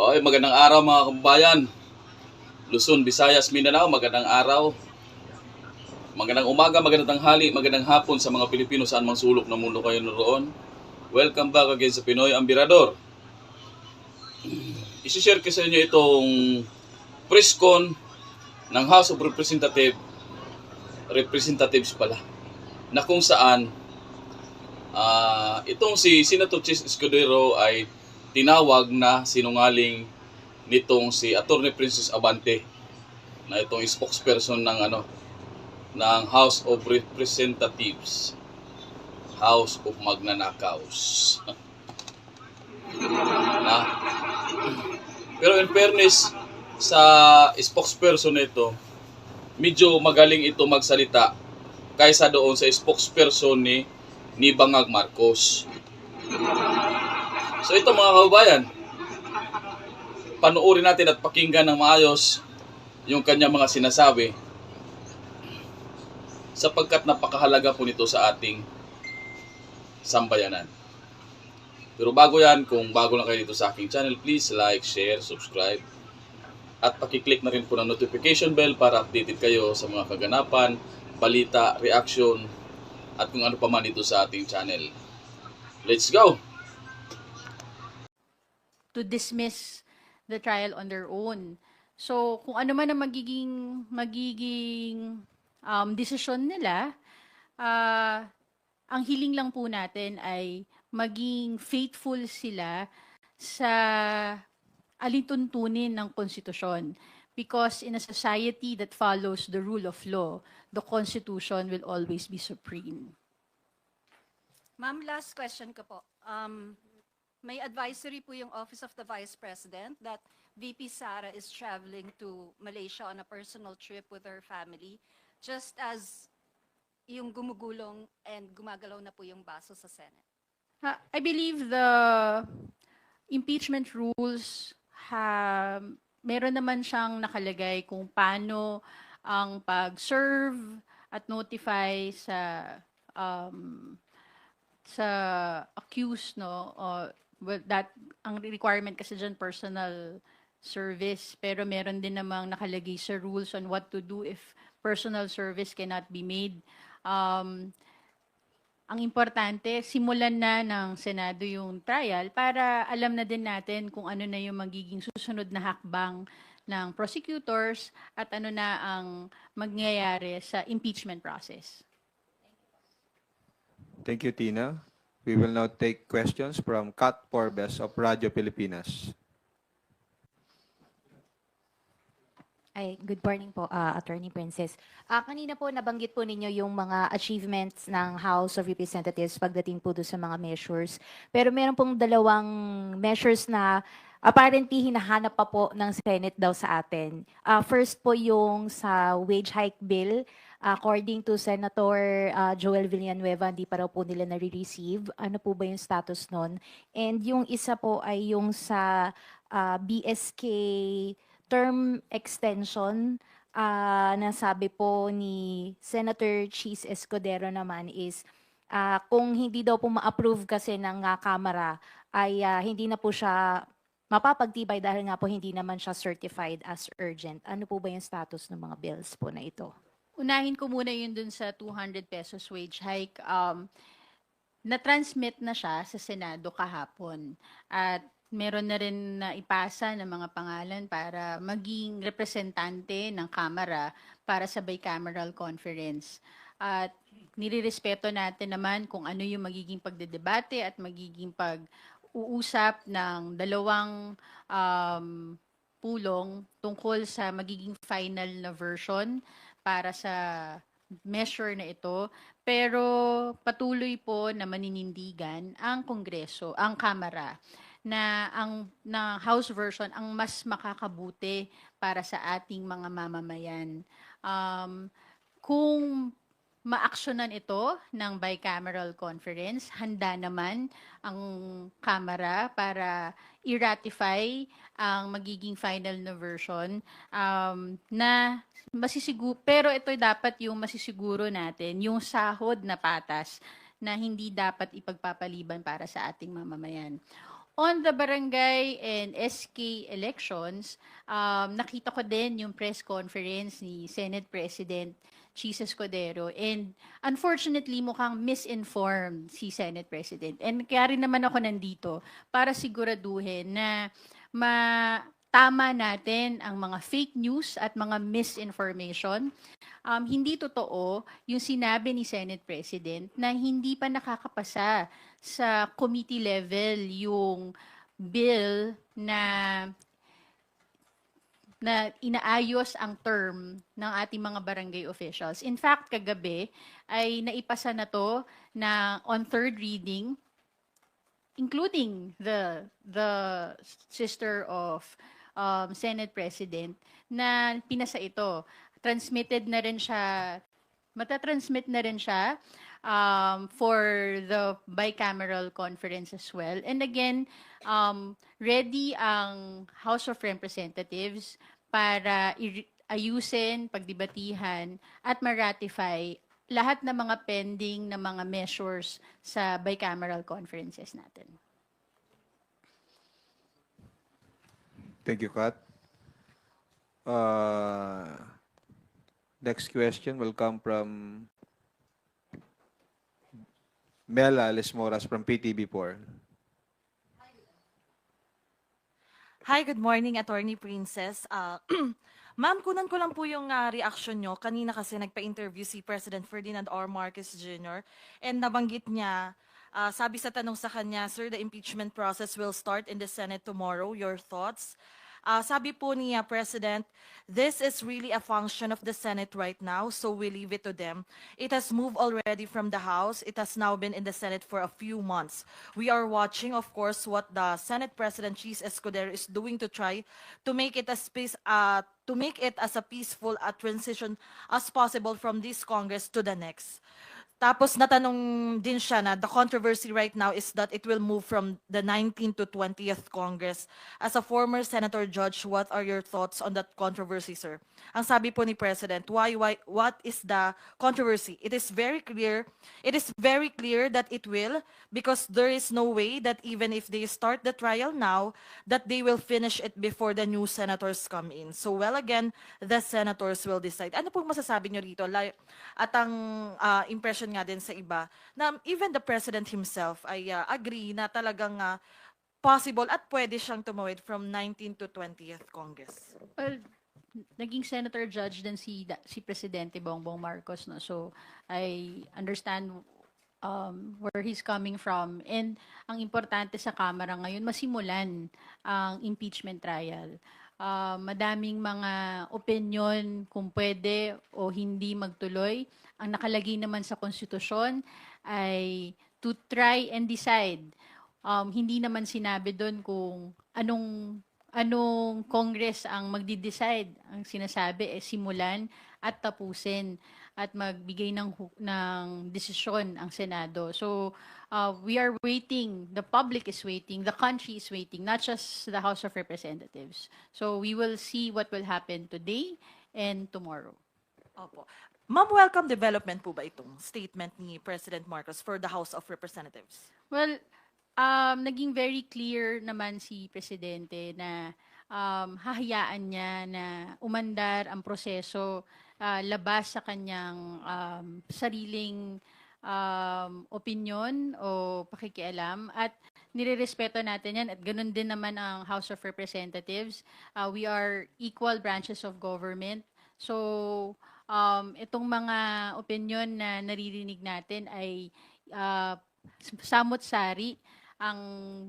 Oy, magandang araw mga kababayan. Luzon, Visayas, Mindanao, magandang araw. Magandang umaga, magandang tanghali, magandang hapon sa mga Pilipino saan mang sulok ng mundo kayo naroon. Welcome back again sa Pinoy Ambirador. Isi-share ko sa inyo itong press con ng House of Representatives pala, na kung saan itong si Senator Chis Escudero ay tinawag na sinungaling nitong si Attorney Princess Abante, na itong spokesperson ng House of Representatives, House of Magnanakaws. na Pero in fairness sa spokesperson nito, medyo magaling ito magsalita kaysa doon sa spokesperson ni Bangag Marcos. So ito mga kababayan, panoorin natin at pakinggan ng maayos yung kanya mga sinasabi, sapagkat napakahalaga po nito sa ating sambayanan. Pero bago yan, kung bago lang kayo dito sa aking channel, please like, share, subscribe, at pakiclick na rin po ng notification bell para updated kayo sa mga kaganapan, balita, reaction, at kung ano pa man dito sa ating channel. Let's go! To dismiss the trial on their own. So, kung ano man ang magiging desisyon nila, ang hiling lang po natin ay maging faithful sila sa alituntunin ng konstitusyon. Because in a society that follows the rule of law, the Constitution will always be supreme. Ma'am, last question ko po. May advisory po yung Office of the Vice President that VP Sara is traveling to Malaysia on a personal trip with her family, just as yung gumugulong and gumagalaw na po yung baso sa Senate. I believe the impeachment rules meron naman siyang nakalagay kung paano ang pag-serve at notify sa accused, no, that ang requirement kasi dyan personal service, pero meron din namang nakalagay sa rules on what to do if personal service cannot be made. Ang importante, simulan na ng Senado yung trial para alam na din natin kung ano na yung magiging susunod na hakbang ng prosecutors at ano na ang mangyayari sa impeachment process. Thank you, Tina. We will now take questions from Kat Porbes of Radyo Pilipinas. Ay, good morning po, Attorney Princess. Kanina po nabanggit po ninyo yung mga achievements ng House of Representatives pagdating po doon sa mga measures. Pero meron pong dalawang measures na apparently hinahanap pa po ng Senate daw sa atin. First po yung sa wage hike bill. According to Senator Joel Villanueva, hindi pa raw po nila nare-receive. Ano po ba yung status nun? And yung isa po ay yung sa BSK term extension, na sabi po ni Senator Chis Escudero naman is kung hindi daw po ma-approve kasi ng Kamara ay hindi na po siya mapapagtibay dahil nga po hindi naman siya certified as urgent. Ano po ba yung status ng mga bills po na ito? Unahin ko muna yun dun sa 200 pesos wage hike. Na-transmit na siya sa Senado kahapon. At meron na rin na ipasa ng mga pangalan para maging representante ng Kamara para sa bicameral conference. At nirirespeto natin naman kung ano yung magiging pagdedebate at magiging pag-uusap ng dalawang pulong tungkol sa magiging final na version para sa measure na ito. Pero patuloy po na maninindigan ang Kongreso, ang Kamara, na House version ang mas makakabuti para sa ating mga mamamayan. Kung ma-aksyonan ito ng bicameral conference, handa naman ang Kamara para i-ratify ang magiging final na version, na pero ito dapat yung masisiguro natin, yung sahod na patas na hindi dapat ipagpapaliban para sa ating mamamayan. On the barangay and SK elections, nakita ko din yung press conference ni Senate President Chis Escudero, and unfortunately mukhang misinformed si Senate President. And kaya rin naman ako nandito para siguraduhin na tama natin ang mga fake news at mga misinformation. Hindi totoo yung sinabi ni Senate President na hindi pa nakakapasa sa committee level yung bill na inaayos ang term ng ating mga barangay officials. In fact, kagabi ay naipasa na to na on third reading, including the sister of Senate President, na pinasa ito. Transmitted na rin siya, matatransmit na rin siya for the bicameral conference as well. And again, ready ang House of Representatives para ayusin, pagdibatihan, at ma-ratify lahat ng mga pending na mga measures sa bicameral conferences natin. Thank you, Kat. Next question will come from Mela Lesmoras from PTV4. Hi, good morning, Attorney Princess. Ma'am, kunan ko lang po yung reaction nyo. Kanina kasi nagpa-interview si President Ferdinand R. Marcos Jr. and nabanggit niya, sabi sa tanong sa kanya, Sir, the impeachment process will start in the Senate tomorrow. Your thoughts? Sabi po ni President, this is really a function of the Senate right now, so we leave it to them. It has moved already from the House. It has now been in the Senate for a few months. We are watching, of course, what the Senate President Chis Escudero is doing to try to make it as a peaceful transition as possible from this Congress to the next. Tapos natanong din siya na the controversy right now is that it will move from the 19th to 20th Congress. As a former senator judge, what are your thoughts on that controversy, sir? Ang sabi po ni President, what is the controversy? It is very clear that it will, because there is no way that even if they start the trial now, that they will finish it before the new senators come in. So well, again, the senators will decide. Ano po masasabi nyo rito? At ang impression nga din sa iba, na even the President himself ay agree na talagang possible at pwede siyang tumawid from 19th to 20th Congress. Well, naging senator judge din si Presidente Bongbong Marcos, no? So I understand where he's coming from, and ang importante sa Kamara ngayon masimulan ang impeachment trial. Madaming mga opinion kung pwede o hindi magtuloy. Ang nakalagay naman sa konstitusyon ay to try and decide. Hindi naman sinabi doon kung anong Congress ang magdi-decide. Ang sinasabi simulan at tapusin at magbigay ng desisyon ang Senado. So we are waiting, the public is waiting, the country is waiting, not just the House of Representatives. So we will see what will happen today and tomorrow. Opo. Ma'am, welcome development po ba itong statement ni President Marcos for the House of Representatives? Well, naging very clear naman si Presidente na hahayaan niya na umandar ang proseso labas sa kanyang sariling opinion o pakikialam, at nirerespeto natin yan, at ganun din naman ang House of Representatives. We are equal branches of government. So itong mga opinion na naririnig natin ay samot-sari. Ang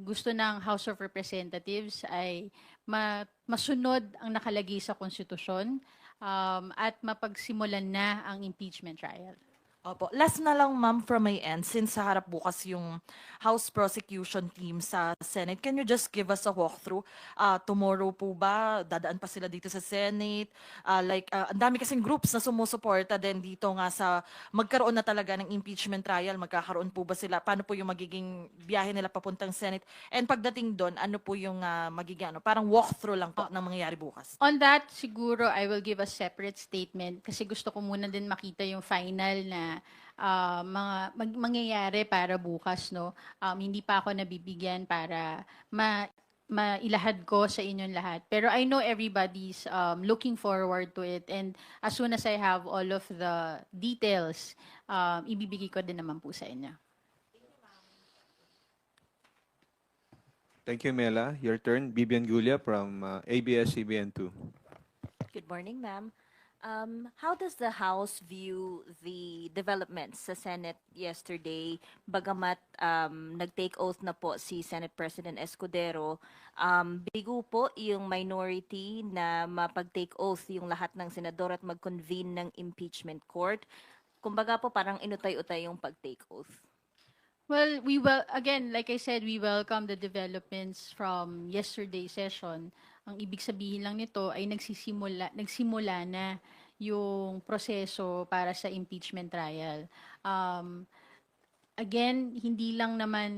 gusto ng House of Representatives ay masunod ang nakalagay sa konstitusyon at mapagsimulan na ang impeachment trial. Opo. Last na lang, ma'am, from my end, since sa harap bukas yung House Prosecution Team sa Senate, can you just give us a walkthrough? Tomorrow po ba, dadaan pa sila dito sa Senate? Ang dami kasing groups na sumusuporta din dito nga sa magkaroon na talaga ng impeachment trial. Magkakaroon po ba sila? Paano po yung magiging biyahe nila papuntang Senate? And pagdating doon, ano po yung magiging parang walkthrough lang po ng mangyayari bukas? On that, siguro I will give a separate statement kasi gusto ko muna din makita yung final na mangyayari para bukas, no? Hindi pa ako nabibigyan para mailahad ko sa inyong lahat. Pero I know everybody's looking forward to it, and as soon as I have all of the details, ibibigay ko din naman po sa inyo. Thank you, Mela. Your turn, Bibian Gulia from ABS-CBN2. Good morning, ma'am. How does the House view the developments sa Senate yesterday? Bagamat nag-take oath na po si Senate President Escudero, bigo po yung minority na mapag-take oath yung lahat ng senador at mag-convene ng impeachment court. Kumbaga po parang inutay-utay yung pag-take oath. Well, again, like I said, we welcome the developments from yesterday's session. Ang ibig sabihin lang nito ay nagsimula na yung proseso para sa impeachment trial. Again, hindi lang naman